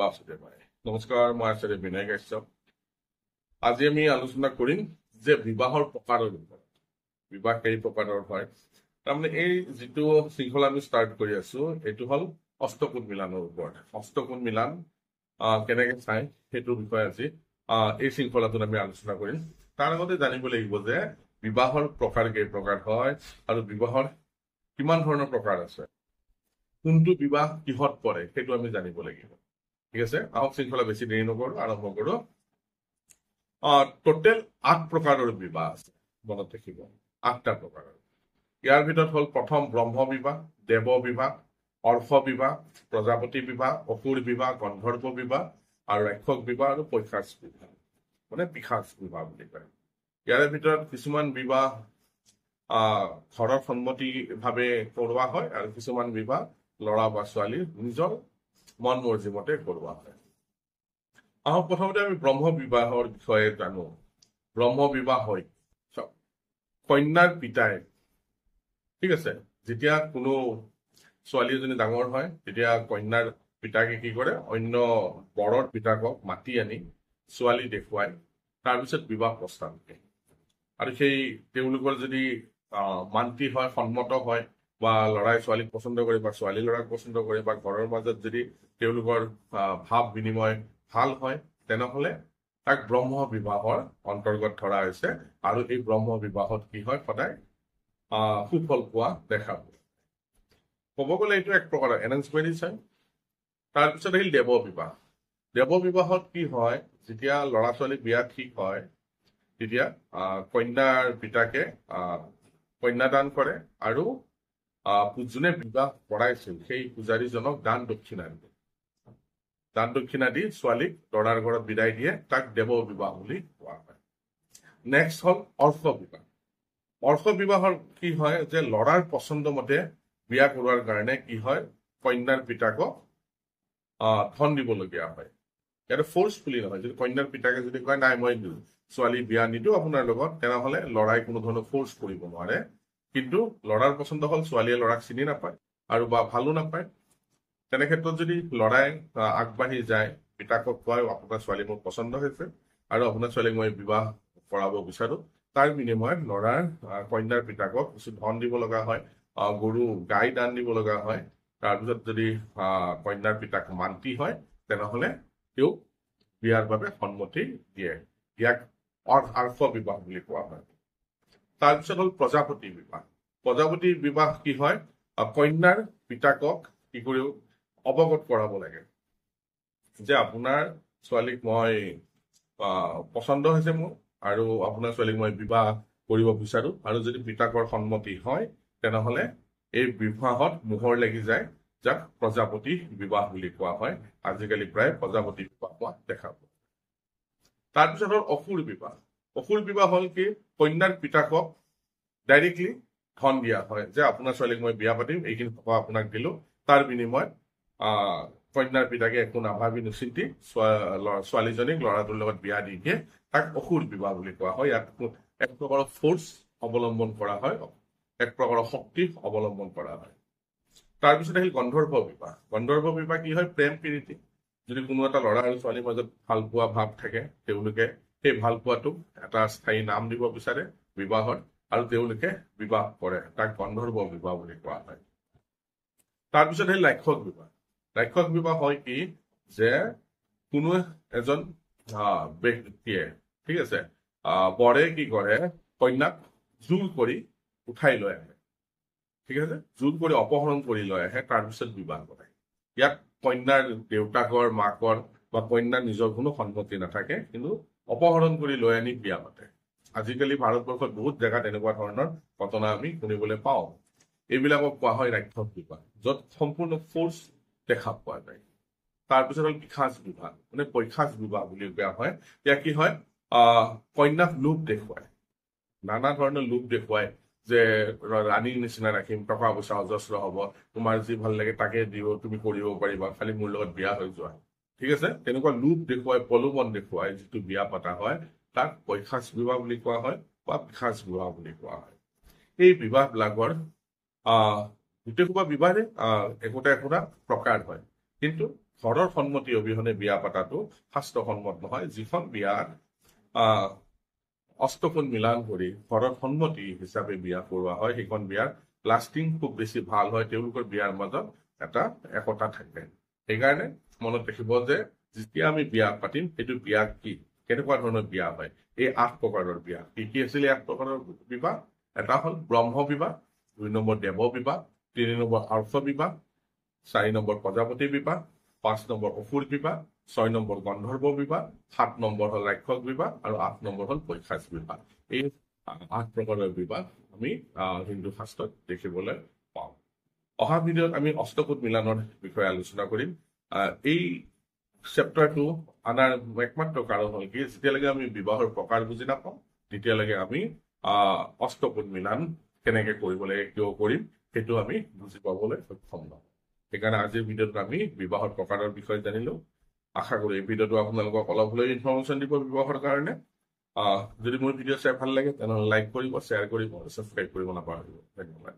বাসুদেবায় নমস্কাৰ মই আচাৰ্য বিনয় কাশ্যপ আজি আমি আলোচনা কৰিম যে বিবাহৰ প্ৰকাৰৰ ওপৰত বিবাহ কেই প্ৰকাৰৰ হয় তাৰমানে এই যেটো শৃংখলা আমি ষ্টাৰ্ট কৰি আছো এটো হল অষ্টকোণ মিলনৰ ওপৰত অষ্টকোণ মিলন কেনেকৈ চাই হেতু বিষয় আজি এই শৃংখলাটোত আমি আলোচনা কৰিম তাৰ আগতে জানিব লাগিব যে বিবাহৰ প্ৰকাৰ কেই প্ৰকাৰ হয় আৰু বিবাহৰ কিমান ধৰণৰ প্ৰকাৰ আছে কোনটো বিবাহ কিহত পৰে হেতু আমি জানিব লাগিব ঠিক আছে আহক শৃংখলা বেছি দেৰি নকৰো আৰম্ভ কৰো টোটেল 8 প্ৰকাৰৰ বিবাহ আছে মনত ৰাখিব 8টা প্ৰকাৰৰ ইয়াৰ ভিতৰত হল প্ৰথম ব্ৰহ্ম বিবাহ দেৱ বিবাহ অৰ্ফ বিবাহ প্ৰজাপতি বিবাহ অসুৰ বিবাহ গন্ধৰ্ব বিবাহ আৰু ৰাক্ষস বিবাহ আৰু পৈশাচ বিবাহ মানে পিশাচ বিবাহ বুলি কয় ইয়াৰ ভিতৰত কিছুমান বিবাহ ঘৰৰ সন্মতি ভাৱে কৰোৱা হয় আৰু কিছুমান বিবাহ লৰা বা ছোৱালী নিজৰ মন মৰ্জি মতে কৰোৱা হয় আহক প্ৰথমতে আমি ব্ৰহ্ম বিবাহৰ বিষয়ে জানো ব্ৰহ্ম বিবাহ হয় কন্যাৰ পিতাই ঠিক আছে যেতিয়া কোনো ছোৱালী এজনী ডাঙৰ হয় তেতিয়া কন্যাৰ পিতাকে কি কৰে অন্য বৰৰ পিতাকক মাতি আনি ছোৱালী দেখুৱাই তাৰ পিছত বিবাহ প্ৰস্তাৱ দিয়ে আৰু সেই তেওঁলোকৰ যদি মান্তি হয় সন্মত হয় বা লৰাই ছোৱালীক পছন্দ কৰে বা ছোৱালী লৰাক পছন্দ কৰে বা ঘৰৰ মাজত যদি তেওঁলোকৰ ভাৱ বিনিময় ভাল হয় তেনেহলে তাক ব্ৰহ্ম বিবাহৰ অন্তৰ্গত ধৰা হৈছে আৰু এই ব্ৰহ্ম বিবাহত কি হয় সদায় সুফল পোৱা দেখা যায় ক'ব গ'লে এইটো এক প্ৰকাৰৰ এৰেঞ্জ মেৰেজ হয় তাৰপিছত আহিল দেৱ বিবাহত কি হয় যেতিয়া ল'ৰা ছোৱালী বিয়া ঠিক হয় তেতিয়া কন্যাৰ পিতাকে কন্যাদান কৰে আৰু যোনে বিবাহ কৰাইছিল সেই পূজাৰীজনক দান দক্ষিণা দি ছোৱালীক ল'ৰাৰ ঘৰত বিদায় দিয়ে তাক দেৱ বিবাহ বুলি কোৱা হয় নেক্সট হল অৰ্ফ বিবাহৰ কি হয় যে ল'ৰাৰ পছন্দ মতে বিয়া কৰোৱাৰ কাৰণে কি হয় কন্যাৰ পিতাকক ধন দিবলগীয়া হয় ইয়াতে ফোৰ্চফুলি নহয় যদি কন্যাৰ পিতাকে যদি কয় নাই মই ছোৱালী বিয়া নিদিওঁ আপোনাৰ লগত তেনেহলে লৰাই কোনো ধৰণৰ ফোৰ্চ কৰিব নোৱাৰে কিন্তু লৰাৰ পছন্দ হল ছোৱালীয়ে লৰাক চিনি নাপায় আৰু বা ভালো নাপায় তেনে ক্ষেত্ৰত যদি লৰাই আগবাঢ়ি যায় পিতাকক কয় আপোনাৰ ছোৱালী মোৰ পছন্দ হৈছে আৰু আপোনাৰ ছোৱালীক মই বিবাহ কৰাব বিচাৰো তাৰ বিনিময়ত লৰাৰ কন্যাৰ পিতাকক কিছু ধন দিব লগা হয় গৰু গাই দান দিব লগা হয় তাৰপিছত যদি কন্যাৰ পিতাক মান্তি হয় তেনেহলে তেওঁ বিয়াৰ বাবে সন্মতি দিয়ে ইয়াক অৰ্ফ বিবাহ বুলি কোৱা হয় তাৰপিছত হল প্ৰজাপতি বিবাহ কি হয় কন্যাৰ পিতাকক কি কৰি অৱগত কৰাব লাগে যে আপোনাৰ ছোৱালীক মই পছন্দ হৈছে মোৰ আৰু আপোনাৰ ছোৱালীক মই বিবাহ কৰিব বিচাৰো আৰু যদি পিতাকৰ সন্মতি হয় তেনেহলে এই বিবাহত মোহৰ লাগি যায় যাক প্ৰজাপতি বিবাহ বুলি কোৱা হয় আজিকালি প্ৰায় প্ৰজাপতি বিবাহ হোৱা দেখা পোৱা তাৰপিছত হল অসুৰ বিবাহ হল কি কন্যাৰ পিতাকক ডাইৰেক্টলি ধন দিয়া হয় যে আপোনাৰ ছোৱালীক মই বিয়া পাতিম এইখিনি টকা আপোনাক দিলো তাৰ বিনিময়ত কন্যাৰ পিতাকে একো নাভাবি নিচিন্তি ছোৱালীজনীক ল'ৰাটোৰ লগত বিয়া দি দিয়ে তাক অসুৰ বিবাহ বুলি কোৱা হয় ইয়াত এক প্ৰকাৰৰ ফোৰ্চ অৱলম্বন কৰা হয় এক প্ৰকাৰৰ শক্তি অৱলম্বন কৰা হয় তাৰপিছত আহিল গন্ধৰ্ব বিবাহ কি হয় প্ৰেম প্ৰীতি যদি কোনো এটা ল'ৰা আৰু ছোৱালীৰ মাজত ভাল পোৱা ভাৱ থাকে তেওঁলোকে সেই ভাল পোৱাটোক এটা স্থায়ী নাম দিব বিচাৰে বিবাহত আৰু তেওঁলোকে বিবাহ কৰে তাক গন্ধৰ্ব বিবাহ বুলি কোৱা হয় তাৰপিছত আহিল ৰাক্ষস বিবাহ হয় কি যে কোনো এজন ব্যক্তিয়ে ঠিক আছে বৰে কি কৰে কন্যাক জোৰ কৰি উঠাই লৈ আহে ঠিক আছে জোৰ কৰি অপহৰণ কৰি লৈ আহে তাৰপিছত বিবাহ কৰে ইয়াত কন্যাৰ দেউতাকৰ মাকৰ বা কন্যাৰ নিজৰ কোনো সন্মতি নাথাকে কিন্তু অপহৰণ কৰি লৈ আনি বিয়া পাতে আজিকালি ভাৰতবৰ্ষত বহুত জেগাত এনেকুৱা ধৰণৰ ঘটনা আমি শুনিবলৈ পাওঁ এইবিলাকক কোৱা হয় ৰাক্ষস বিবাহ য'ত সম্পূৰ্ণ ফোৰ্চ দেখা পোৱা যায় তাৰপিছত হল পিশাচ বিবাহ মানে পৈশাচ বিবাহ বুলি কোৱা হয় ইয়াক কি হয় কন্যাক লোভ দেখুৱায় নানা ধৰণৰ লোভ দেখুৱায় যে ৰাণীৰ নিচিনা ৰাখিম টকা পইচা অজস্ৰ হব তোমাৰ যি ভাল লাগে তাকে দিব তুমি কৰিব পাৰিবা খালি মোৰ লগত বিয়া হৈ যোৱা ঠিক আছে তেনেকুৱা লোভ দেখুৱাই প্ৰলোভন দেখুৱাই যিটো বিয়া পতা হয় তাক পৈশাচ বিবাহ বুলি কোৱা হয় বা পিশাচ বিবাহ বুলি কোৱা হয় এই বিবাহবিলাকৰ গোটেই সোপা বিবাহে একোটা প্ৰকাৰ হয় কিন্তু ঘৰৰ সন্মতি অবিহনে বিয়া পাতাটো শাস্ত্ৰসন্মত নহয়। যিখন বিয়াত অষ্টকোণ মিলান কৰি ঘৰৰ সন্মতি হিচাপে বিয়া কৰোৱা হয়, সেইখন বিয়াৰ লাষ্টিং খুব বেছি ভাল হয়, তেওঁলোকৰ বিয়াৰ মাজত এটা একতা থাকে। সেইকাৰণে মনত ৰাখিব যে যেতিয়া আমি বিয়া পাতিম সেইটো বিয়া কি, কেনেকুৱা ধৰণৰ বিয়া হয়। এই 8 প্ৰকাৰৰ বিয়া কি আছিলে? 8 প্ৰকাৰৰ বিবাহ। এটা হ'ল ব্ৰহ্ম বিবাহ, 2 নম্বৰ দেৱ বিবাহ, 3 নম্বৰ আৰ্ষ বিবাহ, 4 নম্বৰ প্ৰজাপতি বিবাহ, 5 নম্বৰ অসুৰ বিবাহ, 6 নম্বৰ গন্ধৰ্ব বিবাহ, 7 নম্বৰ হ'ল ৰাক্ষস বিবাহ আৰু 8 নম্বৰ হ'ল পৈশাচ বিবাহ। এই 8 প্ৰকাৰৰ বিবাহ আমি হিন্দু শাস্ত্ৰত দেখিবলৈ পাওঁ। অহা ভিডিঅ'ত আমি অষ্টকোণ মিলনৰ বিষয়ে আলোচনা কৰিম। এই চেপ্টাৰটো আনাৰ একমাত্ৰ কাৰণ হ'ল কি, যেতিয়ালৈকে আমি বিবাহৰ প্ৰকাৰ বুজি নাপাওঁ তেতিয়ালৈকে আমি অষ্টকোণ মিলন কেনেকে কৰিব লাগে, কিয় কৰিম, সেইটো আমি বুজি পাবলৈ সক্ষম নহওঁ। সেইকাৰণে আজিৰ ভিডিঅ'ত আমি বিবাহৰ প্ৰকাৰৰ বিষয়ে জানিলো। আশা কৰো এই ভিডিঅ'টো আপোনালোকক অলপ হ'লেও ইনফৰমেশ্যন দিব বিবাহৰ কাৰণে। যদি মোৰ ভিডিঅ' চাই ভাল লাগে তেনেহ'লে লাইক কৰিব, শ্বেয়াৰ কৰিব, ছাবস্ক্ৰাইব কৰিব নাপাহৰিব। ধন্যবাদ।